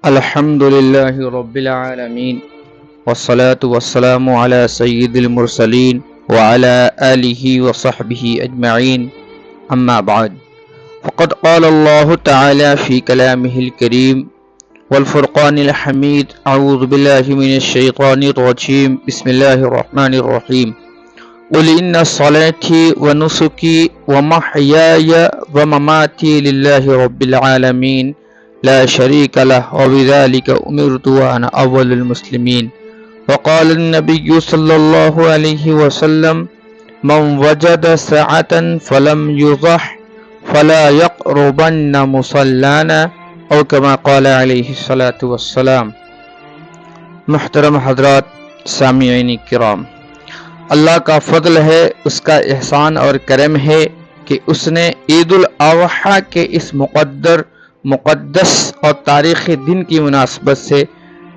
الحمد لله رب العالمين والصلاة والسلام على سيد المرسلين وعلى آله وصحبه أجمعين أما بعد فقد قال الله تعالى في كلامه الكريم والفرقان الحميد أعوذ بالله من الشيطان الرجيم بسم الله الرحمن الرحيم قل إن صلاتي ونسكي ومحياي ومماتي لله رب العالمين لا شريك له وبذلك أمرت وأنا أول المسلمين وقال النبي صلى الله عليه وسلم من وجد سعة فلم يضح فلا يقربن مصلانا او كما قال علیہ الصلاۃ والسلام۔ محترم حضرات، سامعین کرام، اللہ کا فضل ہے، اس کا احسان اور کرم ہے کہ اس نے عید الاضحیٰ کے اس مقدس اور تاریخی دن کی مناسبت سے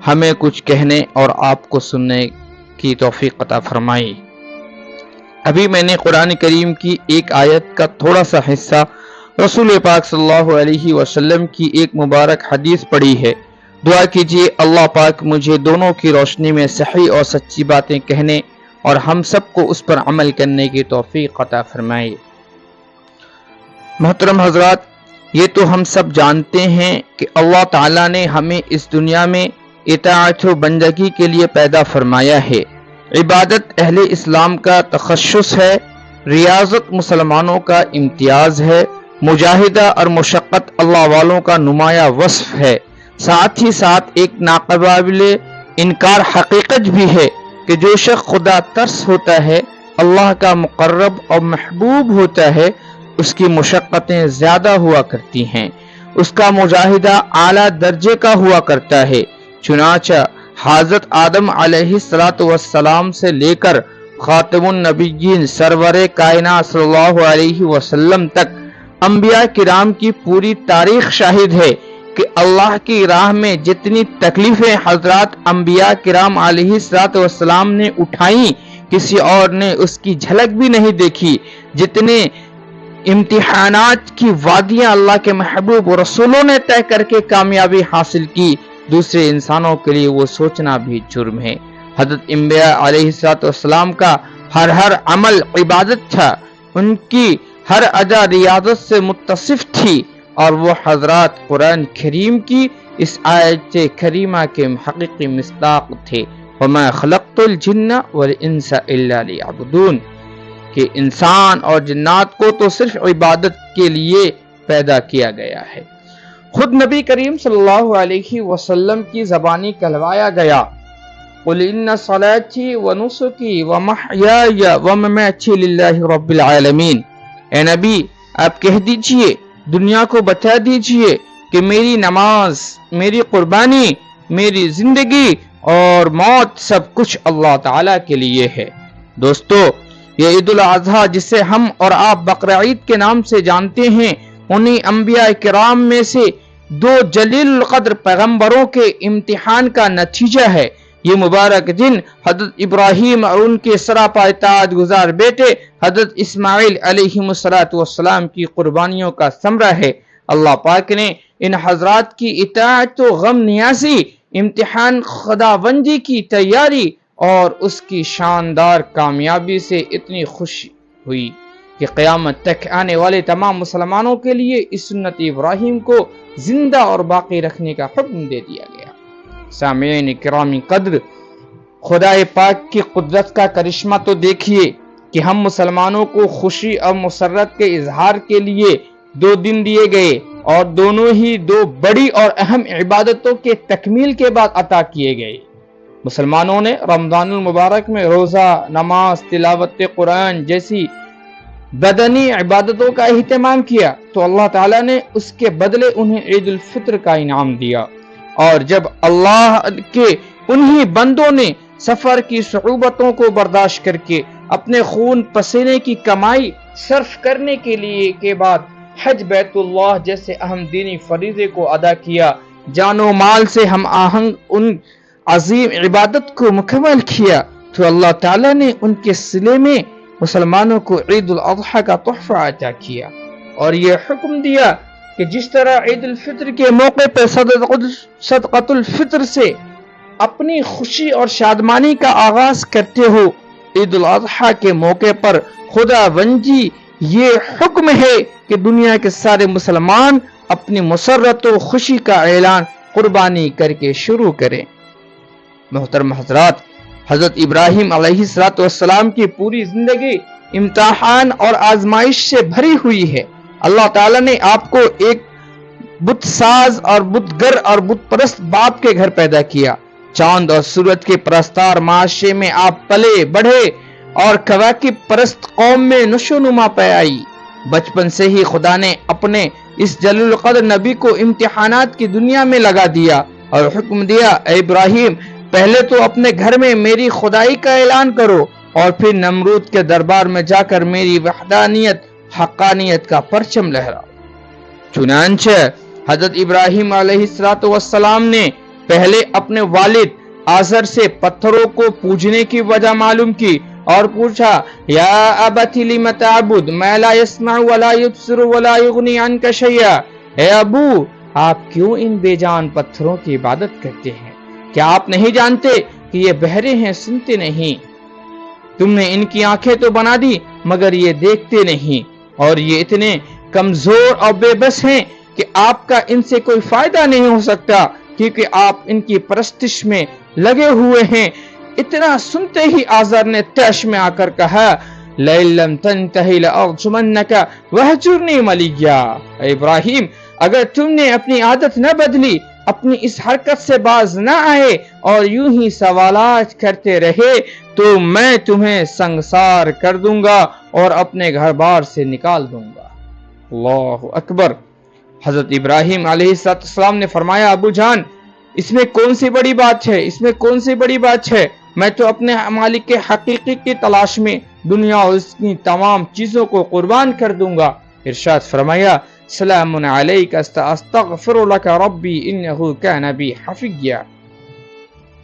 ہمیں کچھ کہنے اور آپ کو سننے کی توفیق عطا فرمائی۔ ابھی میں نے قرآن کریم کی ایک آیت کا تھوڑا سا حصہ رسول پاک صلی اللہ علیہ وسلم کی ایک مبارک حدیث پڑھی ہے۔ دعا کیجیے اللہ پاک مجھے دونوں کی روشنی میں صحیح اور سچی باتیں کہنے اور ہم سب کو اس پر عمل کرنے کی توفیق عطا فرمائے۔ محترم حضرات، یہ تو ہم سب جانتے ہیں کہ اللہ تعالیٰ نے ہمیں اس دنیا میں اطاعت و بندگی کے لیے پیدا فرمایا ہے۔ عبادت اہل اسلام کا تخصص ہے، ریاضت مسلمانوں کا امتیاز ہے، مجاہدہ اور مشقت اللہ والوں کا نمایاں وصف ہے۔ ساتھ ہی ساتھ ایک ناقابل انکار حقیقت بھی ہے کہ جو شخص خدا ترس ہوتا ہے، اللہ کا مقرب اور محبوب ہوتا ہے، اس کی مشقتیں زیادہ ہوا کرتی ہیں، اس کا مجاہدہ اعلیٰ درجے کا ہوا کرتا ہے۔ چنانچہ حضرت آدم علیہ السلام سے لے کر خاتم النبیین سرور کائنات صلی اللہ علیہ وسلم تک انبیاء کرام کی پوری تاریخ شاہد ہے کہ اللہ کی راہ میں جتنی تکلیفیں حضرات انبیاء کرام علیہ السلام نے اٹھائیں، کسی اور نے اس کی جھلک بھی نہیں دیکھی۔ جتنے امتحانات کی وادیاں اللہ کے محبوب رسولوں نے طے کر کے کامیابی حاصل کی، دوسرے انسانوں کے لیے وہ سوچنا بھی جرم ہے۔ حضرت انبیاء علیہ السلام کا ہر عمل عبادت تھا، ان کی ہر ادا ریاضت سے متصف تھی، اور وہ حضرات قرآن کریم کی اس آیت کریمہ کے حقیقی مصداق تھے۔ وَمَا خَلَقْتُ الْجِنَّ وَالْإِنسَ إِلَّا لِيَعْبُدُونِ، کہ انسان اور جنات کو تو صرف عبادت کے لیے پیدا کیا گیا ہے۔ خود نبی کریم صلی اللہ علیہ وسلم کی زبانی کہلوایا گیا، قُلْ إِنَّ صَلَاتِي وَنُسُكِي وَمَحْيَايَ وَمَمَاتِي لِلَّهِ رَبِّ الْعَالَمِينَ، اے نبی آپ کہہ دیجئے، دنیا کو بتا دیجئے کہ میری نماز، میری قربانی، میری زندگی اور موت سب کچھ اللہ تعالیٰ کے لیے ہے۔ دوستو، یہ عید الاضحیٰ جسے ہم اور آپ بقرعید کے نام سے جانتے ہیں، انہی انبیاء کرام میں سے دو جلیل القدر پیغمبروں کے امتحان کا نتیجہ ہے۔ یہ مبارک دن حضرت ابراہیم اور ان کے سراپا اطاعت گزار بیٹے حضرت اسماعیل علیہ السلام کی قربانیوں کا ثمرہ ہے۔ اللہ پاک نے ان حضرات کی اطاعت و غم نیازی، امتحان خداوندی کی تیاری اور اس کی شاندار کامیابی سے اتنی خوشی ہوئی کہ قیامت تک آنے والے تمام مسلمانوں کے لیے اس سنت ابراہیم کو زندہ اور باقی رکھنے کا حکم دے دیا گیا۔ سامعین کرام قدر، خدا پاک کی قدرت کا کرشمہ تو دیکھیے کہ ہم مسلمانوں کو خوشی اور مسرت کے اظہار کے لیے 2 دن دیے گئے، اور دونوں ہی 2 بڑی اور اہم عبادتوں کے تکمیل کے بعد عطا کیے گئے۔ مسلمانوں نے رمضان المبارک میں روزہ، نماز، تلاوت قرآن جیسی بدنی عبادتوں کا اہتمام کیا تو اللہ تعالیٰ نے اس کے بدلے انہیں عید الفطر کا انعام دیا۔ اور جب اللہ کے انہی بندوں نے سفر کی صعوبتوں کو برداشت کر کے اپنے خون پسینے کی کمائی صرف کرنے کے بعد حج بیت اللہ جیسے اہم دینی فریضے کو ادا کیا، جان و مال سے ہم آہنگ ان عظیم عبادت کو مکمل کیا، تو اللہ تعالیٰ نے ان کے صلے میں مسلمانوں کو عید الاضحیٰ کا تحفہ عطا کیا اور یہ حکم دیا کہ جس طرح عید الفطر کے موقع پر صدقۃ الفطر سے اپنی خوشی اور شادمانی کا آغاز کرتے ہو، عید الاضحیٰ کے موقع پر خدا بندی یہ حکم ہے کہ دنیا کے سارے مسلمان اپنی مسرت و خوشی کا اعلان قربانی کر کے شروع کریں۔ محترم حضرات، حضرت ابراہیم علیہ السلام کی پوری زندگی امتحان اور آزمائش سے بھری ہوئی ہے۔ اللہ تعالیٰ نے آپ کو ایک بت ساز اور بتگر اور بت پرست باپ کے گھر پیدا کیا۔ چاند اور سورج کے پرستار معاشرے میں آپ پلے بڑھے اور کواکب پرست قوم میں نشو نما پائی۔ بچپن سے ہی خدا نے اپنے اس جلیل القدر نبی کو امتحانات کی دنیا میں لگا دیا اور حکم دیا، اے ابراہیم پہلے تو اپنے گھر میں میری خدائی کا اعلان کرو اور پھر نمرود کے دربار میں جا کر میری وحدانیت حقانیت کا پرچم لہراؤ۔ چنانچہ حضرت ابراہیم علیہ السلام نے پہلے اپنے والد آزر سے پتھروں کو پوجنے کی وجہ معلوم کی اور پوچھا، یا ابت لم تعبد ما لا يسمع ولا يبصر ولا يغني عنك شيئا، اے ابو آپ کیوں ان بے جان پتھروں کی عبادت کرتے ہیں؟ کیا آپ نہیں جانتے کہ یہ بہرے ہیں، سنتے نہیں؟ تم نے ان کی آنکھیں تو بنا دی مگر یہ دیکھتے نہیں، اور یہ اتنے کمزور اور بے بس ہیں کہ آپ کا ان سے کوئی فائدہ نہیں ہو سکتا کیونکہ آپ ان کی پرستش میں لگے ہوئے ہیں۔ اتنا سنتے ہی آزر نے طیش میں آ کر کہا، لَئِن لَّمْ تَنْتَهِ لَأَرْجُمَنَّكَ وَاهْجُرْنِي مَلِيًّا، اے ابراہیم اگر تم نے اپنی عادت نہ بدلی، اپنی اس حرکت سے باز نہ آئے اور یوں ہی سوالات کرتے رہے تو میں تمہیں سنگسار کر دوں گا اور اپنے گھر بار سے نکال دوں گا۔ اللہ اکبر۔ حضرت ابراہیم علیہ السلام نے فرمایا، ابو جان اس میں کون سی بڑی بات ہے، اس میں کون سی بڑی بات ہے، میں تو اپنے مالک کے حقیقی کی تلاش میں دنیا اور اس کی تمام چیزوں کو قربان کر دوں گا۔ ارشاد فرمایا، سلام علیک استغفر لک ربی انہ کان بی حفیظا،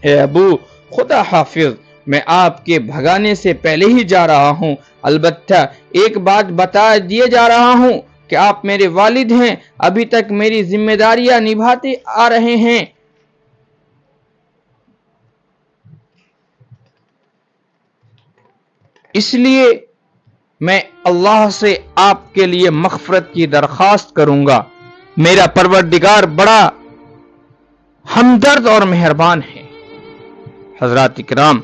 اے ابو خدا حافظ میں آپ کے بھگانے سے پہلے ہی جا رہا ہوں، البتہ ایک بات بتا دیے جا رہا ہوں کہ آپ میرے والد ہیں، ابھی تک میری ذمہ داریاں نبھاتے آ رہے ہیں، اس لیے میں اللہ سے آپ کے لیے مغفرت کی درخواست کروں گا۔ میرا پروردگار بڑا ہمدرد اور مہربان ہے۔ حضرات کرام،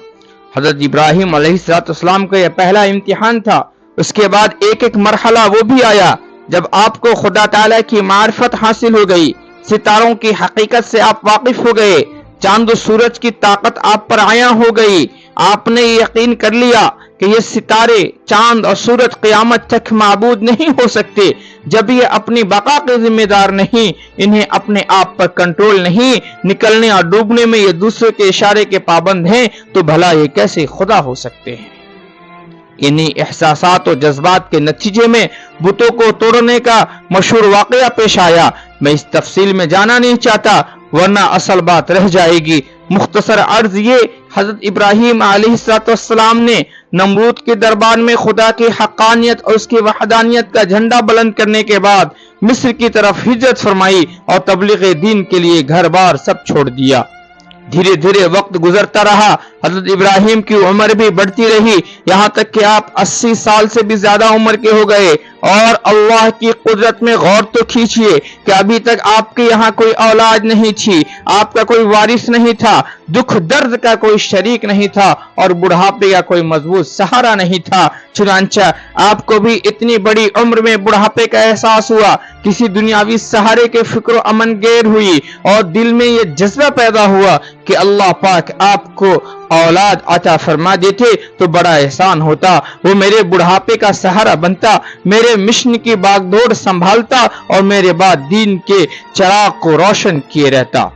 حضرت ابراہیم علیہ السلام کا یہ پہلا امتحان تھا۔ اس کے بعد ایک ایک مرحلہ وہ بھی آیا جب آپ کو خدا تعالیٰ کی معرفت حاصل ہو گئی، ستاروں کی حقیقت سے آپ واقف ہو گئے، چاند و سورج کی طاقت آپ پر عیاں ہو گئی، آپ نے یقین کر لیا کہ یہ ستارے، چاند اور سورج قیامت تک معبود نہیں ہو سکتے جب یہ اپنی بقا کے ذمہ دار نہیں، انہیں اپنے آپ پر کنٹرول نہیں، نکلنے اور ڈوبنے میں یہ دوسرے کے اشارے کے پابند ہیں، تو بھلا یہ کیسے خدا ہو سکتے ہیں؟ انہی احساسات و جذبات کے نتیجے میں بتوں کو توڑنے کا مشہور واقعہ پیش آیا۔ میں اس تفصیل میں جانا نہیں چاہتا ورنہ اصل بات رہ جائے گی۔ مختصر عرض یہ، حضرت ابراہیم علیہ السلام نے نمرود کے دربار میں خدا کی حقانیت اور اس کی وحدانیت کا جھنڈا بلند کرنے کے بعد مصر کی طرف ہجرت فرمائی اور تبلیغ دین کے لیے گھر بار سب چھوڑ دیا۔ دھیرے دھیرے وقت گزرتا رہا، حضرت ابراہیم کی عمر بھی بڑھتی رہی، یہاں تک کہ آپ 80 سال سے بھی زیادہ عمر کے ہو گئے، اور اللہ کی قدرت میں غور تو کیجیے کہ ابھی تک آپ کے یہاں کوئی اولاد نہیں تھی، آپ کا کوئی وارث نہیں تھا، دکھ درد کا کوئی شریک نہیں تھا، اور بڑھاپے کا کوئی مضبوط سہارا نہیں تھا۔ چنانچہ آپ کو بھی اتنی بڑی عمر میں بڑھاپے کا احساس ہوا، کسی دنیاوی سہارے کے فکر و امن گیر ہوئی، اور دل میں یہ جذبہ پیدا ہوا کہ اللہ پاک آپ کو اولاد عطا فرما دیتے تو بڑا احسان ہوتا، وہ میرے بڑھاپے کا سہارا بنتا، میرے مشن کی باغ دوڑ سنبھالتا اور میرے بعد دین کے چراغ کو روشن کیے رہتا۔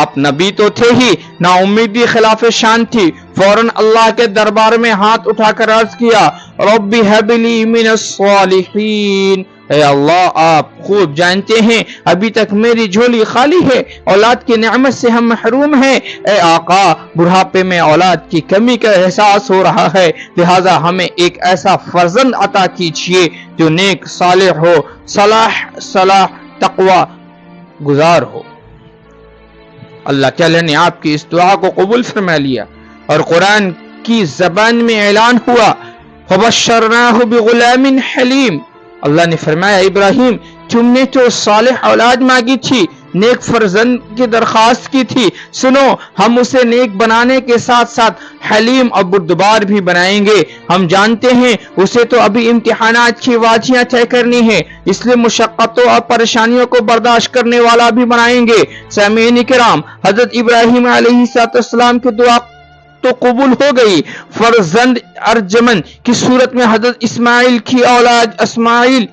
آپ نبی تو تھے ہی، نا امیدی خلاف شان تھی۔ فوراً اللہ کے دربار میں ہاتھ اٹھا کر عرض کیا، رب هب لی من الصالحین، اے اللہ آپ خوب جانتے ہیں ابھی تک میری جھولی خالی ہے، اولاد کی نعمت سے ہم محروم ہیں، اے آقا بڑھاپے میں اولاد کی کمی کا احساس ہو رہا ہے، لہٰذا ہمیں ایک ایسا فرزند عطا کیجیے جو نیک صالح ہو، صلاح تقوی گزار ہو۔ اللہ تعالیٰ نے آپ کی اس دعا کو قبول فرما لیا اور قرآن کی زبان میں اعلان ہوا فَبَشَّرْنَاهُ بِغُلَامٍ حَلِيمٍ۔ اللہ نے فرمایا ابراہیم تم نے تو صالح اولاد مانگی تھی، نیک فرزند کی درخواست کی تھی، سنو ہم اسے نیک بنانے کے ساتھ ساتھ حلیم اور بردبار بھی بنائیں گے۔ ہم جانتے ہیں اسے تو ابھی امتحانات کی وادیاں طے کرنی ہیں، اس لیے مشقتوں اور پریشانیوں کو برداشت کرنے والا بھی بنائیں گے۔ سامعین کرام، حضرت ابراہیم علیہ السلام کی دعا تو قبول ہو گئی، فرزند ارجمن کی صورت میں حضرت اسماعیل کی اولاد اسماعیل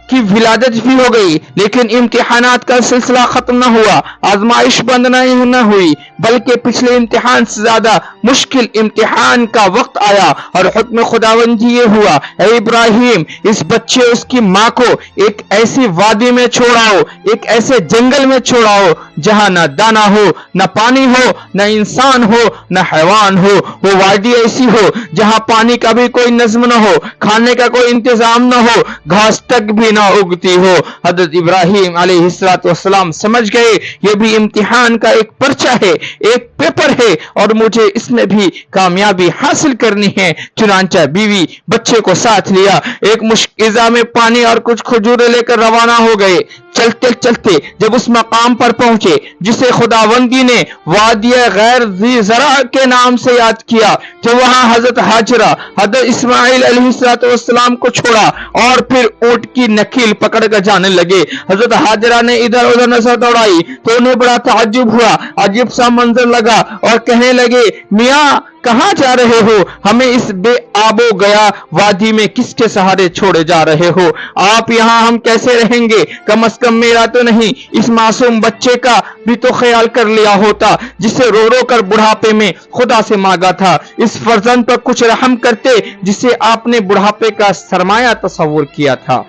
کی ولادت بھی ہو گئی، لیکن امتحانات کا سلسلہ ختم نہ ہوا، آزمائش بند نہ ہوئی، بلکہ پچھلے امتحان سے زیادہ مشکل امتحان کا وقت آیا اور حکم خداوندی یہ ہوا اے ابراہیم اس بچے اس کی ماں کو ایک ایسی وادی میں چھوڑاؤ، ایک ایسے جنگل میں چھوڑاؤ جہاں نہ دانا ہو، نہ پانی ہو، نہ انسان ہو، نہ حیوان ہو، وہ وادی ایسی ہو جہاں پانی کا بھی کوئی نظم نہ ہو، کھانے کا کوئی انتظام نہ ہو، گھاس تک بھی نہ اگتی ہو۔ حضرت ابراہیم علیہ السلام سمجھ گئے یہ بھی امتحان کا ایک پرچہ ہے، ایک پیپر ہے اور مجھے اس میں بھی کامیابی حاصل کرنی ہے۔ چنانچہ بیوی بچے کو ساتھ لیا، ایک مشکزہ میں پانی اور کچھ کھجورے لے کر روانہ ہو گئے۔ چلتے چلتے جب اس مقام پر پہنچے جسے خداوندی نے وادی غیر ذی زرع کے نام سے یاد کیا، تو وہاں حضرت ہاجرہ حضرت اسماعیل علیہ السلام کو چھوڑا اور پھر اونٹ کی نکیل پکڑ کر جانے لگے۔ حضرت ہاجرہ نے ادھر ادھر نظر دوڑائی تو انہیں بڑا تعجب ہوا، عجیب سا منظر لگا اور کہنے لگے میاں کہاں جا رہے ہو؟ ہمیں اس بے آب و گیا وادی میں کس کے سہارے چھوڑے جا رہے ہو؟ آپ یہاں ہم کیسے رہیں گے؟ کم از کم میرا تو نہیں، اس معصوم بچے کا بھی تو خیال کر لیا ہوتا جسے رو رو کر بڑھاپے میں خدا سے مانگا تھا۔ اس فرزند پر کچھ رحم کرتے جسے آپ نے بڑھاپے کا سرمایہ تصور کیا تھا۔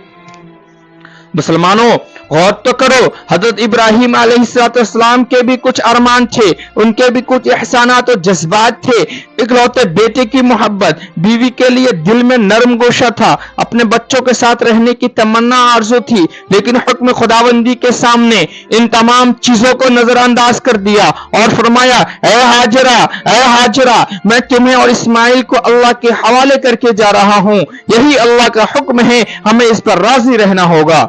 مسلمانوں غور تو کرو، حضرت ابراہیم علیہ السلام کے بھی کچھ ارمان تھے، ان کے بھی کچھ احسانات و جذبات تھے۔ اکلوتے بیٹے کی محبت، بیوی کے لیے دل میں نرم گوشہ تھا، اپنے بچوں کے ساتھ رہنے کی تمنا آرزو تھی، لیکن حکم خداوندی کے سامنے ان تمام چیزوں کو نظر انداز کر دیا اور فرمایا اے ہاجرہ میں تمہیں اور اسماعیل کو اللہ کے حوالے کر کے جا رہا ہوں، یہی اللہ کا حکم ہے، ہمیں اس پر راضی رہنا ہوگا۔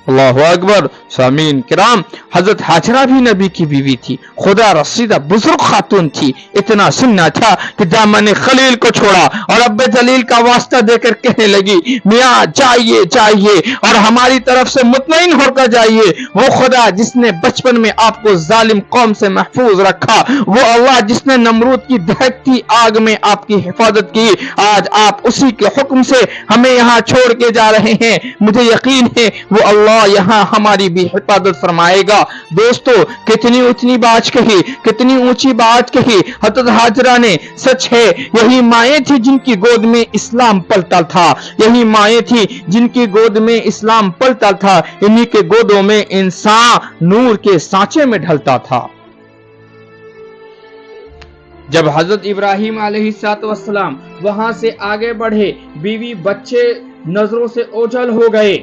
اللہ اکبر۔ سامعین کرام، حضرت ہاجرہ بھی نبی کی بیوی تھی، خدا رسیدہ بزرگ خاتون تھی۔ اتنا سننا تھا کہ دامن خلیل کو چھوڑا اور رب جلیل کا واسطہ دے کر کہنے لگی میاں جائیے اور ہماری طرف سے مطمئن ہو کر جائیے، وہ خدا جس نے بچپن میں آپ کو ظالم قوم سے محفوظ رکھا، وہ اللہ جس نے نمرود کی دہکتی آگ میں آپ کی حفاظت کی، آج آپ اسی کے حکم سے ہمیں یہاں چھوڑ کے جا رہے ہیں، مجھے یقین ہے وہ اللہ یہاں ہماری بھی حفاظت فرمائے گا۔ دوستو کتنی اونچی بات کہی حضرت ہاجرہ نے، سچ ہے یہی مائیں تھی جن کی گود میں اسلام پلتا تھا، یہی مائیں تھی جن کی گود میں اسلام پلتا تھا، انہی کے گودوں میں انسان نور کے سانچے میں ڈھلتا تھا۔ جب حضرت ابراہیم علیہ السلام وہاں سے آگے بڑھے، بیوی بچے نظروں سے اوجھل ہو گئے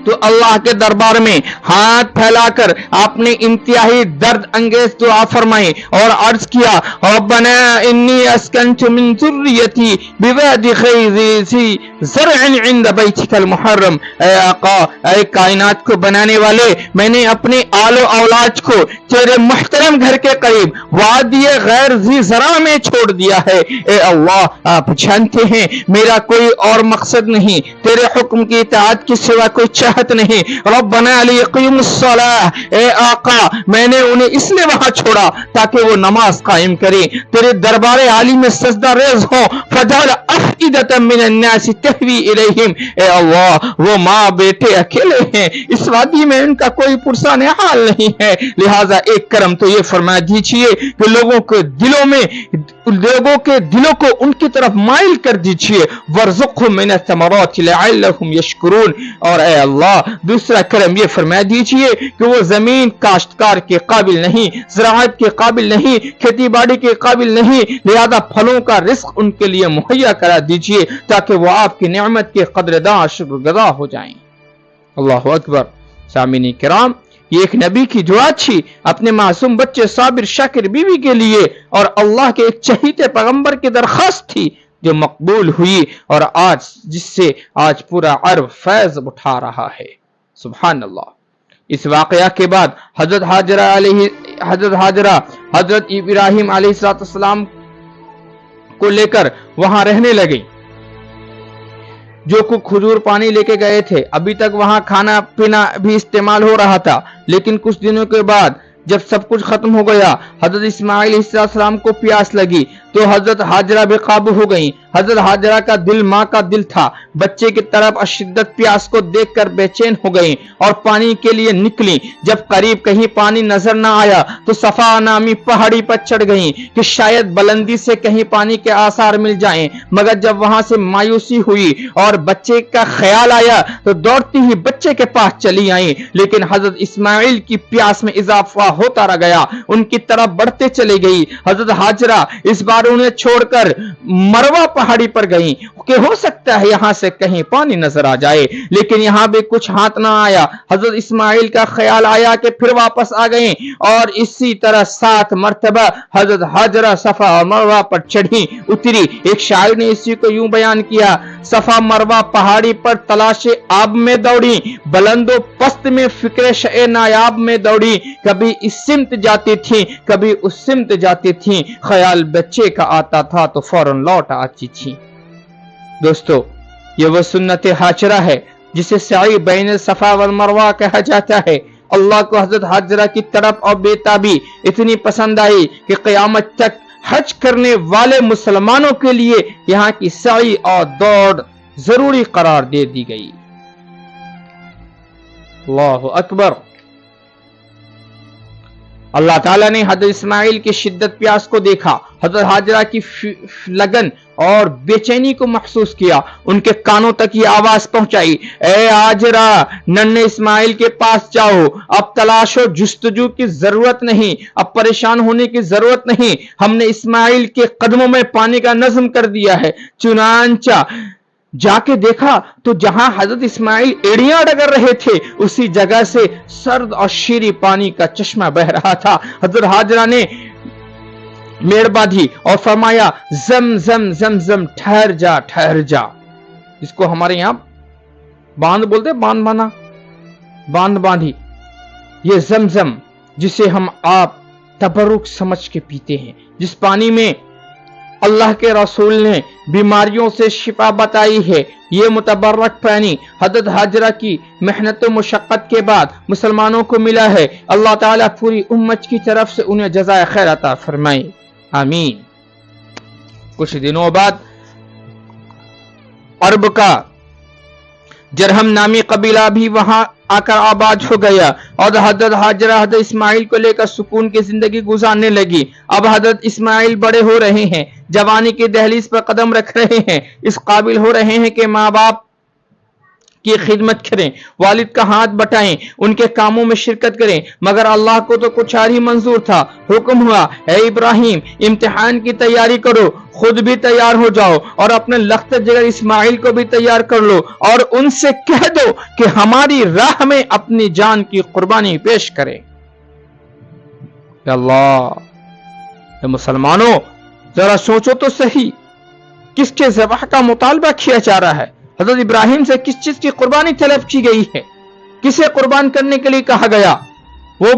تو اللہ کے دربار میں ہاتھ پھیلا کر آپ نے انتہائی درد انگیز دعا فرمائی اور عرض کیا ربنا انی اسکنت من ذریتی بواد غیر ذی زرع عند بیتک المحرم، اے آقا اے کائنات کو بنانے والے، میں نے اپنے آل و اولاد کو تیرے محترم گھر کے قریب وادی غیر ذی زرع میں چھوڑ دیا ہے۔ اے اللہ آپ جانتے ہیں میرا کوئی اور مقصد نہیں، تیرے حکم کی اطاعت کے سوا کوئی چاہت نہیں۔ ربنا لیقیم الصلاۃ، اے آقا میں نے انہیں اس لیے وہاں چھوڑا تاکہ وہ نماز قائم کریں، تیرے دربار عالی میں سجدہ ریز ہوں۔ فجعل افئدۃ من الناس تہوی الیہم، اے اللہ وہ ماں بیٹے اکیلے ہیں، اس وادی میں ان کا کوئی پرسان حال نہیں ہے، لہٰذا ایک کرم تو یہ فرما دیجئے کہ لوگوں کے دلوں کو ان کی طرف مائل کر دیجئے، وارزقہم من الثمرات لعلہم یشکرون، اور اے اللہ دوسرا کرم یہ فرما دیجئے کہ وہ زمین کاشتکار کے قابل نہیں، زراعت کے قابل نہیں، کھیتی باڑی کے قابل نہیں، لہذا پھلوں کا رزق ان کے لیے مہیا کرا دیجئے تاکہ وہ آپ کی نعمت کے قدرداں شکر گزار ہو جائیں۔ اللہ اکبر۔ سامعین کرام، یہ ایک نبی کی دعا تھی اپنے معصوم بچے صابر شاکر بیوی کے لیے، اور اللہ کے ایک چہیتے پیغمبر کی درخواست تھی جو مقبول ہوئی، اور جس سے آج پورا عرب فیض اٹھا رہا ہے۔ سبحان اللہ۔ اس واقعہ کے بعد حضرت ہاجرہ حضرت ابراہیم علیہ السلام کو لے کر وہاں رہنے لگے، جو کھجور پانی لے کے گئے تھے۔ ابھی تک وہاں کھانا پینا بھی استعمال ہو رہا تھا، لیکن کچھ دنوں کے بعد جب سب کچھ ختم ہو گیا، حضرت اسماعیل علیہ السلام کو پیاس لگی تو حضرت ہاجرہ بے قابو ہو گئیں۔ حضرت ہاجرہ کا دل ماں کا دل تھا، بچے کی طرف اشدت پیاس کو دیکھ کر بے چین ہو گئیں اور پانی کے لیے نکلیں۔ جب قریب کہیں پانی نظر نہ آیا تو صفا نامی پہاڑی پر چڑھ گئیں کہ شاید بلندی سے کہیں پانی کے آثار مل جائیں، مگر جب وہاں سے مایوسی ہوئی اور بچے کا خیال آیا تو دوڑتی ہی بچے کے پاس چلی آئیں، لیکن حضرت اسماعیل کی پیاس میں اضافہ ہوتا رہ گیا، ان کی طرف بڑھتے چلی گئی۔ حضرت ہاجرہ اس بار انہیں چھوڑ کر مروہ پہاڑی پر گئیں کہ ہو سکتا ہے یہاں سے کہیں پانی نظر آ جائے، لیکن یہاں بھی کچھ ہاتھ نہ آیا۔ حضرت اسماعیل کا خیال آیا کہ پھر واپس آ گئیں، اور اسی طرح 7 مرتبہ حضرت ہاجرہ صفا اور مروہ پر چڑھی اتری۔ ایک شاعر نے اسی کو یوں بیان کیا: صفا مروہ پہاڑی پر تلاش آب میں دوڑی، بلند و پست میں فکر شے نایاب میں دوڑی، کبھی اس سمت جاتی تھی کبھی اس سمت جاتی تھی، خیال بچے کا آتا تھا تو فوراً لوٹ آتی تھی۔ دوستو، یہ وہ سنت ہاجرہ ہے جسے سعی بین صفا والمروہ کہا جاتا ہے۔ اللہ کو حضرت ہاجرہ کی طرف اور بیتابی اتنی پسند آئی کہ قیامت تک حج کرنے والے مسلمانوں کے لیے یہاں کی سعی اور دوڑ ضروری قرار دے دی گئی۔ اللہ اکبر۔ اللہ تعالیٰ نے حضرت اسماعیل کی شدت پیاس کو دیکھا، حضرت ہاجرہ کی لگن اور بے چینی کو محسوس کیا، ان کے کانوں تک یہ آواز پہنچائی: اے ہاجرہ، ننھے اسماعیل کے پاس جاؤ، اب تلاش و جستجو کی ضرورت نہیں، اب پریشان ہونے کی ضرورت نہیں، ہم نے اسماعیل کے قدموں میں پانی کا نظم کر دیا ہے۔ چنانچہ جا کے دیکھا تو جہاں حضرت اسماعیل ایڑیاں ڈگر رہے تھے اسی جگہ سے سرد اور شیریں پانی کا چشمہ بہ رہا تھا۔ حضرت ہاجرہ نے میڑ باندھی اور فرمایا: زم زم زم زم، ٹھہر جا ٹھہر جا۔ اس کو ہمارے یہاں باندھ بولتے، باندھ باندھا، باندھ باندھی۔ یہ زمزم جسے ہم آپ تبرک سمجھ کے پیتے ہیں، جس پانی میں اللہ کے رسول نے بیماریوں سے شفا بتائی ہے، یہ متبرک پانی حضرت ہاجرہ کی محنت و مشقت کے بعد مسلمانوں کو ملا ہے۔ اللہ تعالیٰ پوری امت کی طرف سے انہیں جزائے خیر عطا فرمائے، آمین۔ کچھ دنوں بعد عرب کا جرہم نامی قبیلہ بھی وہاں آ کر آباد ہو گیا، اور حضرت ہاجرہ حضرت اسماعیل کو لے کر سکون کی زندگی گزارنے لگی۔ اب حضرت اسماعیل بڑے ہو رہے ہیں، جوانی کی دہلیز پر قدم رکھ رہے ہیں، اس قابل ہو رہے ہیں کہ ماں باپ کی خدمت کریں، والد کا ہاتھ بٹائیں، ان کے کاموں میں شرکت کریں، مگر اللہ کو تو کچھ اور ہی منظور تھا۔ حکم ہوا: اے ابراہیم، امتحان کی تیاری کرو، خود بھی تیار ہو جاؤ اور اپنے لخت جگر اسماعیل کو بھی تیار کر لو، اور ان سے کہہ دو کہ ہماری راہ میں اپنی جان کی قربانی پیش کریں۔ یا اللہ، اے مسلمانوں، ذرا سوچو تو صحیح، کس کے ذبح کا مطالبہ کیا جا رہا ہے؟ حضرت ابراہیم سے کس چیز کی قربانی طلب کی گئی ہے؟ کسے قربان کرنے کے لیے کہا گیا؟ وہ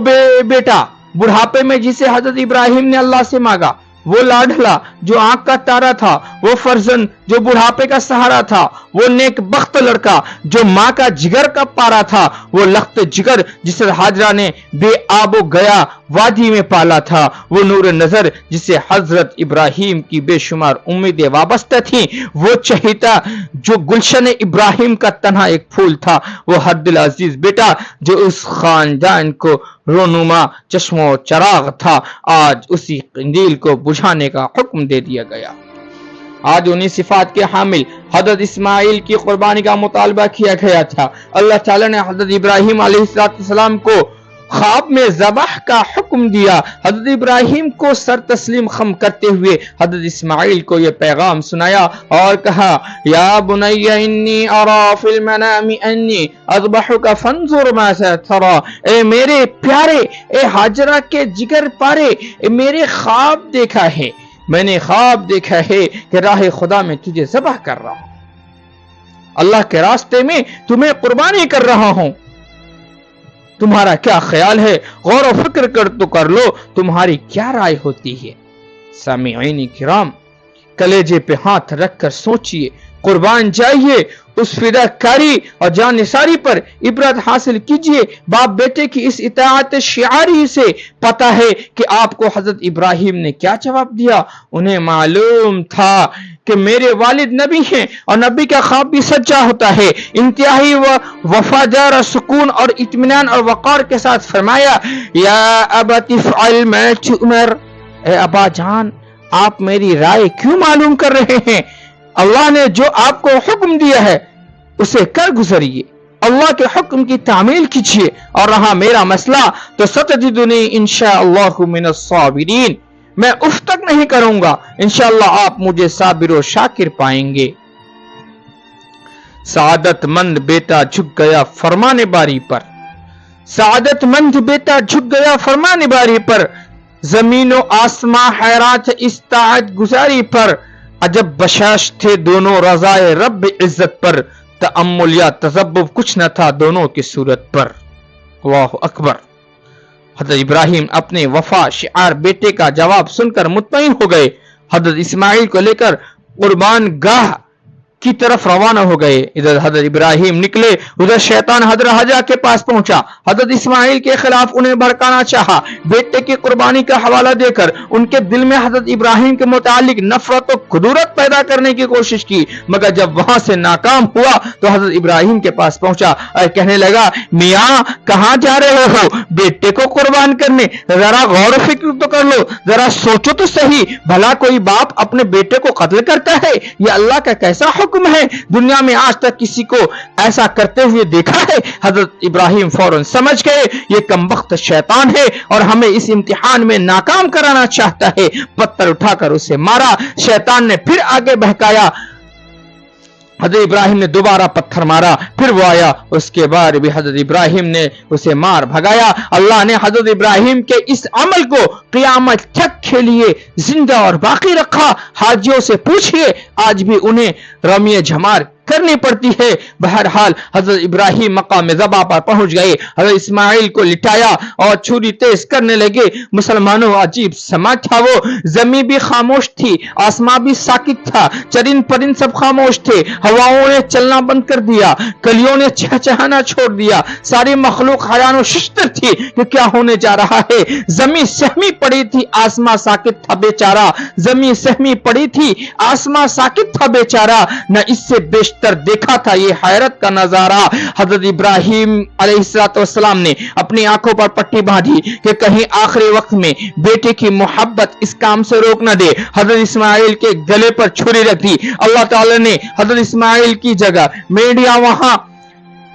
بیٹا بڑھاپے میں جسے حضرت ابراہیم نے اللہ سے مانگا، وہ لاڈلا جو آنکھ کا تارا تھا، وہ فرزند جو بڑھاپے کا سہارا تھا، وہ نیک بخت لڑکا جو ماں کا جگر کا پارا تھا، وہ لخت جگر جسے ہاجرہ نے بے آب و گیا وادی میں پالا تھا، وہ نور نظر جسے حضرت ابراہیم کی بے شمار امیدیں وابستہ تھیں، وہ چہیتا جو گلشن ابراہیم کا تنہا ایک پھول تھا، وہ حد العزیز بیٹا جو اس خاندان کو رونما چشم و چراغ تھا، آج اسی قندیل کو بجھانے کا حکم دے دیا گیا۔ آج انہی صفات کے حامل حضرت اسماعیل کی قربانی کا مطالبہ کیا گیا تھا۔ اللہ تعالیٰ نے حضرت ابراہیم علیہ السلام کو خواب میں ذبح کا حکم دیا. حضرت ابراہیم کو سر تسلیم خم کرتے ہوئے حضرت اسماعیل کو یہ پیغام سنایا اور کہا یا بنی انی ارا فی المنام انی اذبحک فانظر ماذا تری. اے میرے پیارے، اے ہاجرہ کے جگر پارے، اے میرے خواب دیکھا ہے، میں نے خواب دیکھا ہے کہ راہ خدا میں تجھے ذبح کر رہا ہوں، اللہ کے راستے میں تمہیں قربانی کر رہا ہوں، تمہارا کیا خیال ہے؟ غور و فکر کر لو، تمہاری کیا رائے ہوتی ہے؟ سامعین کرام، کلیجے پہ ہاتھ رکھ کر سوچئے، قربان جائیے، اس فدا کاری اور جان نثاری پر عبرت حاصل کیجئے. باپ بیٹے کی اس اطاعت شعاری سے پتہ ہے کہ آپ کو حضرت ابراہیم نے کیا جواب دیا. انہیں معلوم تھا کہ میرے والد نبی ہیں اور نبی کا خواب بھی سچا ہوتا ہے. انتہائی وفادار، سکون اور اطمینان اور وقار کے ساتھ فرمایا یا ابت افعل ما تؤمر. اے ابا جان، آپ میری رائے کیوں معلوم کر رہے ہیں؟ اللہ نے جو آپ کو حکم دیا ہے اسے کر گزریے، اللہ کے حکم کی تعمیل کیجیے. اور رہا میرا مسئلہ تو ستجدنی انشاءاللہ من الصابرین، میں اف تک نہیں کروں گا، انشاءاللہ آپ مجھے صابر و شاکر پائیں گے. سعادت مند بیٹا جھک گیا فرمان باری پر، سعادت مند بیٹا جھک گیا فرمان باری پر، زمین و آسمان حیران تھے اس طاعت گزاری پر. عجب بشاش تھے دونوں رضائے رب عزت پر، تأمل یا تذبذب کچھ نہ تھا دونوں کی صورت پر. اللہ اکبر. حضرت ابراہیم اپنے وفا شعار بیٹے کا جواب سن کر مطمئن ہو گئے. حضرت اسماعیل کو لے کر قربان گاہ کی طرف روانہ ہو گئے. ادھر حضرت ابراہیم نکلے، ادھر شیطان حضرت حجہ کے پاس پہنچا، حضرت اسماعیل کے خلاف انہیں بھڑکانا چاہا. بیٹے کی قربانی کا حوالہ دے کر ان کے دل میں حضرت ابراہیم کے متعلق نفرت و کدورت پیدا کرنے کی کوشش کی، مگر جب وہاں سے ناکام ہوا تو حضرت ابراہیم کے پاس پہنچا اور کہنے لگا میاں کہاں جا رہے ہو؟ بیٹے کو قربان کرنے. ذرا غور و فکر تو کر لو، ذرا سوچو تو صحیح، بھلا کوئی باپ اپنے بیٹے کو قتل کرتا ہے؟ یہ اللہ کا کیسا حکم ہے؟ دنیا میں آج تک کسی کو ایسا کرتے ہوئے دیکھا ہے؟ حضرت ابراہیم فوراً سمجھ گئے یہ کمبخت شیطان ہے اور ہمیں اس امتحان میں ناکام کرانا چاہتا ہے. پتھر اٹھا کر اسے مارا. شیطان نے پھر آگے بہکایا، حضرت ابراہیم نے دوبارہ پتھر مارا، پھر وہ آیا، اس کے بعد بھی حضرت ابراہیم نے اسے مار بھگایا. اللہ نے حضرت ابراہیم کے اس عمل کو قیامت تک کے لیے زندہ اور باقی رکھا. حاجیوں سے پوچھئے آج بھی انہیں رمی جمار کرنی پڑتی ہے. بہرحال حضرت ابراہیم مقام ذبح پر پہنچ گئے، حضرت اسماعیل کو لٹایا اور چھری تیز کرنے لگے. مسلمانوں عجیب سماج تھا وہ، زمین بھی خاموش تھی، آسمان بھی ساکت تھا، چرند پرند سب خاموش تھے، ہواؤں نے چلنا بند کر دیا، کلیوں نے چہچہانا چھوڑ دیا، ساری مخلوق حیران و ششدر تھی کہ کیا ہونے جا رہا ہے. زمین سہمی پڑی تھی، آسمان ساکت تھا بیچارہ. زمین سہمی پڑی تھی، آسمان ساکت تھا بیچارہ. نہ اس سے بیشتر دیکھا تھا یہ حیرت کا نظارہ. حضرت ابراہیم علیہ السلام نے اپنی آنکھوں پر پٹی باندھی کہ کہیں آخری وقت میں بیٹے کی محبت اس کام سے روک نہ دے. حضرت اسماعیل کے گلے پر چھری رکھ دی. اللہ تعالی نے حضرت اسماعیل کی جگہ میڈیا وہاں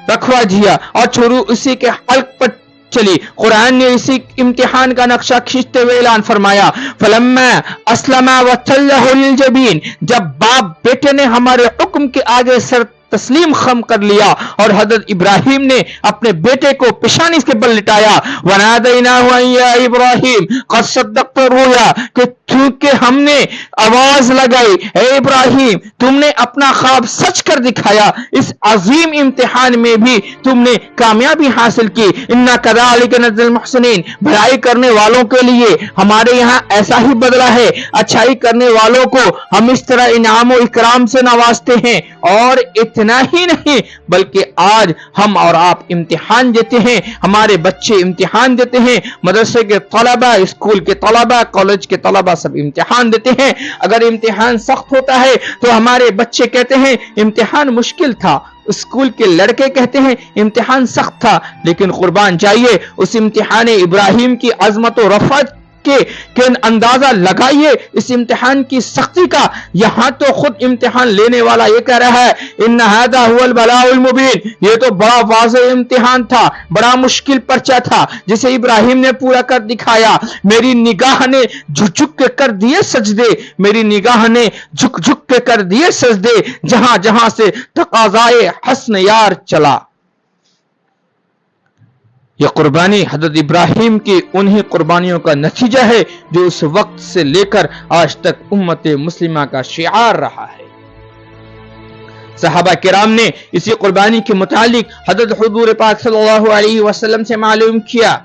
رکھوا دیا اور چھری اسی کے حلق پر چلی. قرآن نے اسی امتحان کا نقشہ کھینچتے ہوئے اعلان فرمایا فلما اسلم وتلہ للجبین، جب باپ بیٹے نے ہمارے حکم کے آگے سر تسلیم خم کر لیا اور حضرت ابراہیم نے اپنے بیٹے کو پیشانی کے بل لٹایا. وَنَادَيْنَاهُ أَن يَا إِبْرَاهِيمُ قَدْ صَدَّقْتَ الرُّؤْيَا، کہ چونکہ ہم نے آواز لگائی اے ابراہیم تم نے اپنا خواب سچ کر دکھایا، اس عظیم امتحان میں بھی تم نے کامیابی حاصل کی. إِنَّا كَذَلِكَ نَجْزِي الْمُحْسِنِينَ، بھلائی کرنے والوں کے لیے ہمارے یہاں ایسا ہی بدلہ ہے، اچھائی کرنے والوں کو ہم اس طرح انعام و اکرام سے نوازتے ہیں. اور اتنا ہی نہیں بلکہ آج ہم اور آپ امتحان دیتے ہیں، ہمارے بچے امتحان دیتے ہیں، مدرسے کے طلبہ، اسکول کے طلبہ، کالج کے طلبہ سب امتحان دیتے ہیں. اگر امتحان سخت ہوتا ہے تو ہمارے بچے کہتے ہیں امتحان مشکل تھا، اسکول کے لڑکے کہتے ہیں امتحان سخت تھا. لیکن قربان جائیے اس امتحان ابراہیم کی عظمت و رفعت کہ اندازہ لگائیے اس امتحان کی سختی کا. یہاں تو خود امتحان لینے والا یہ کہہ رہا ہے ان ھذا ھو البلاء المبین، یہ تو بڑا واضح امتحان تھا، بڑا مشکل پرچہ تھا جسے ابراہیم نے پورا کر دکھایا. میری نگاہ نے جھک جھک کے کر دیے سجدے، میری نگاہ نے جھک جھک کے کر دیے سجدے، جہاں جہاں سے تقاضائے حسن یار چلا. یہ قربانی حضرت ابراہیم کی انہی قربانیوں کا نتیجہ ہے جو اس وقت سے لے کر آج تک امت مسلمہ کا شعار رہا ہے. صحابہ کرام نے اسی قربانی کے متعلق حضرت حضور پاک صلی اللہ علیہ وسلم سے معلوم کیا.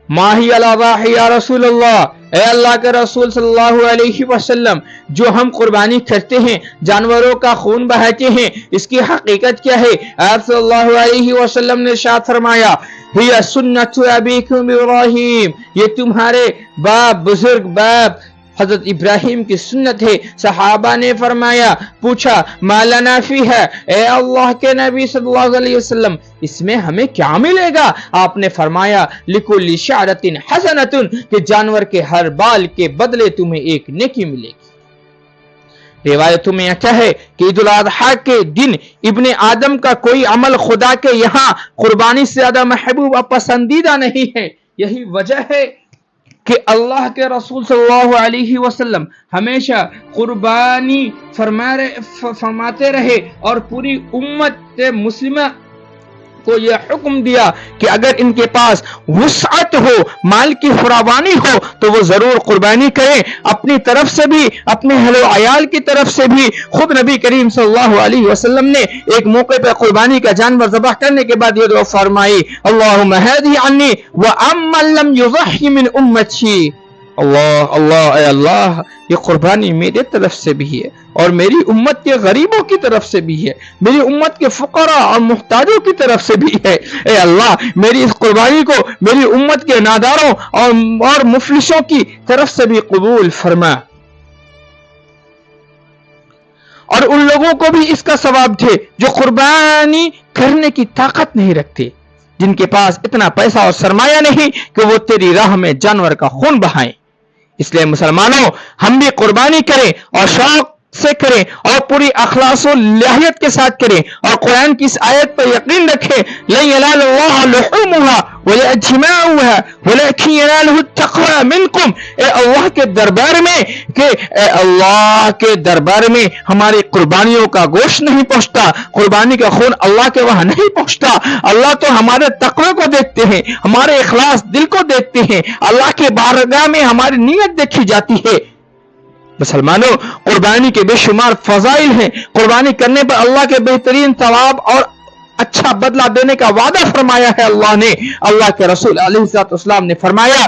ماہی الاضاحی یا رسول اللہ، اے اللہ کے رسول صلی اللہ علیہ وسلم، جو ہم قربانی کرتے ہیں، جانوروں کا خون بہاتے ہیں، اس کی حقیقت کیا ہے؟ آپ صلی اللہ علیہ وسلم نے ارشاد فرمایا ہی سنت ابیکم ابراہیم، یہ تمہارے باپ بزرگ باپ حضرت ابراہیم کی سنت ہے. صحابہ نے فرمایا، پوچھا ما لنا فیہا، اے اللہ کے نبی صلی اللہ علیہ وسلم اس میں ہمیں کیا ملے گا؟ آپ نے فرمایا لکل شعرۃ حسنۃ، کہ جانور کے ہر بال کے بدلے تمہیں ایک نیکی ملے گی. روایتوں میں کیا ہے کہ عید الاضحیٰ کے دن ابن آدم کا کوئی عمل خدا کے یہاں قربانی سے زیادہ محبوب اور پسندیدہ نہیں ہے. یہی وجہ ہے کہ اللہ کے رسول صلی اللہ علیہ وسلم ہمیشہ قربانی فرماتے رہے اور پوری امت مسلمہ کو یہ حکم دیا کہ اگر ان کے پاس وسعت ہو، مال کی فراوانی ہو تو وہ ضرور قربانی کریں، اپنی طرف سے بھی، اپنے اہل و عیال کی طرف سے بھی. خود نبی کریم صلی اللہ علیہ وسلم نے ایک موقع پہ قربانی کا جانور ذبح کرنے کے بعد یہ دعا فرمائی اللہم ہذہ عنی وعمن لم یضحی من امتی. اللہ اللہ، اے اللہ یہ قربانی میرے طرف سے بھی ہے اور میری امت کے غریبوں کی طرف سے بھی ہے، میری امت کے فقراء اور محتاجوں کی طرف سے بھی ہے. اے اللہ میری اس قربانی کو میری امت کے ناداروں اور مفلسوں کی طرف سے بھی قبول فرما. اور ان لوگوں کو بھی اس کا ثواب دے جو قربانی کرنے کی طاقت نہیں رکھتے، جن کے پاس اتنا پیسہ اور سرمایہ نہیں کہ وہ تیری راہ میں جانور کا خون بہائیں. اس لیے مسلمانوں ہم بھی قربانی کریں اور شوق سے کریں اور پوری اخلاص و لحیت کے ساتھ کریں اور قرآن کی اس آیت پر یقین رکھیں لن ينال الله لحومها ولا دماؤها ولكن يناله التقوى منكم. اے اللہ کے دربار میں اے اللہ کے دربار میں ہماری قربانیوں کا گوشت نہیں پہنچتا، قربانی کا خون اللہ کے وہاں نہیں پہنچتا. اللہ تو ہمارے تقوی کو دیکھتے ہیں، ہمارے اخلاص دل کو دیکھتے ہیں، اللہ کے بارگاہ میں ہماری نیت دیکھی جاتی ہے. مسلمانوں قربانی کے بے شمار فضائل ہیں. قربانی کرنے پر اللہ کے بہترین ثواب اور اچھا بدلہ دینے کا وعدہ فرمایا ہے اللہ نے. اللہ کے رسول علیہ الصلوۃ والسلام نے فرمایا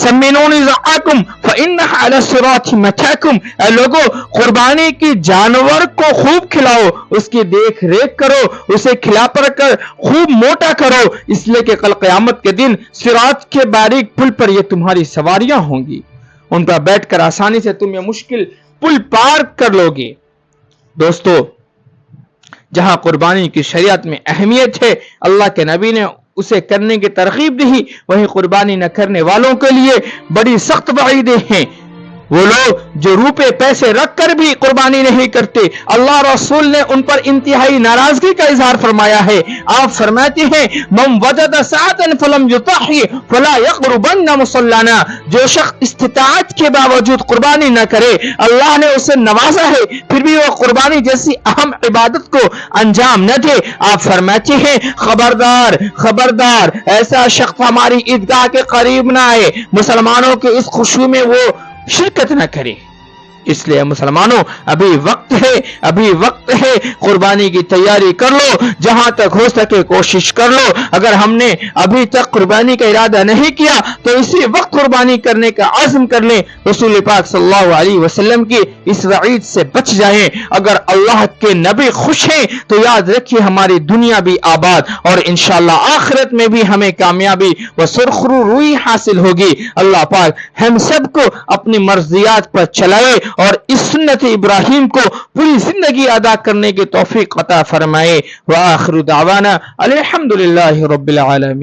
سمنونی ذعاکم فإنها علی الصراط متاکم. اے لوگو قربانی کی جانور کو خوب کھلاؤ، اس کی دیکھ ریکھ کرو، اسے کھلا پر کر خوب موٹا کرو، اس لیے کہ کل قیامت کے دن صراط کے باریک پل پر یہ تمہاری سواریاں ہوں گی، ان پر بیٹھ کر آسانی سے تم یہ مشکل پل پار کر لو گے. دوستو جہاں قربانی کی شریعت میں اہمیت ہے، اللہ کے نبی نے اسے کرنے کی ترغیب دی، وہیں قربانی نہ کرنے والوں کے لیے بڑی سخت وعیدیں ہیں. وہ لوگ جو روپے پیسے رکھ کر بھی قربانی نہیں کرتے، اللہ رسول نے ان پر انتہائی ناراضگی کا اظہار فرمایا ہے. آپ فرماتے ہیں من وجد ساعتا فلم یضحی فلا یقربن مصلانا. جو شخص استطاعت کے باوجود قربانی نہ کرے، اللہ نے اسے نوازا ہے پھر بھی وہ قربانی جیسی اہم عبادت کو انجام نہ دے. آپ فرماتے ہیں خبردار خبردار ایسا شخص ہماری عیدگاہ کے قریب نہ آئے، مسلمانوں کے اس خشوع میں وہ شرکت نہ کرے. اس لیے مسلمانوں ابھی وقت ہے قربانی کی تیاری کر لو، جہاں تک ہو سکے کوشش کر لو. اگر ہم نے ابھی تک قربانی کا ارادہ نہیں کیا تو اسی وقت قربانی کرنے کا عزم کر لیں. رسول پاک صلی اللہ علیہ وسلم کی اس وعید سے بچ جائیں. اگر اللہ کے نبی خوش ہیں تو یاد رکھیے ہماری دنیا بھی آباد اور انشاءاللہ آخرت میں بھی ہمیں کامیابی و سرخرو روئی حاصل ہوگی. اللہ پاک ہم سب کو اپنی مرضیات پر چلائے اور اس سنت ابراہیم کو پوری زندگی ادا کرنے کی توفیق عطا فرمائے. وآخر دعوانا الحمدللہ رب العالمین.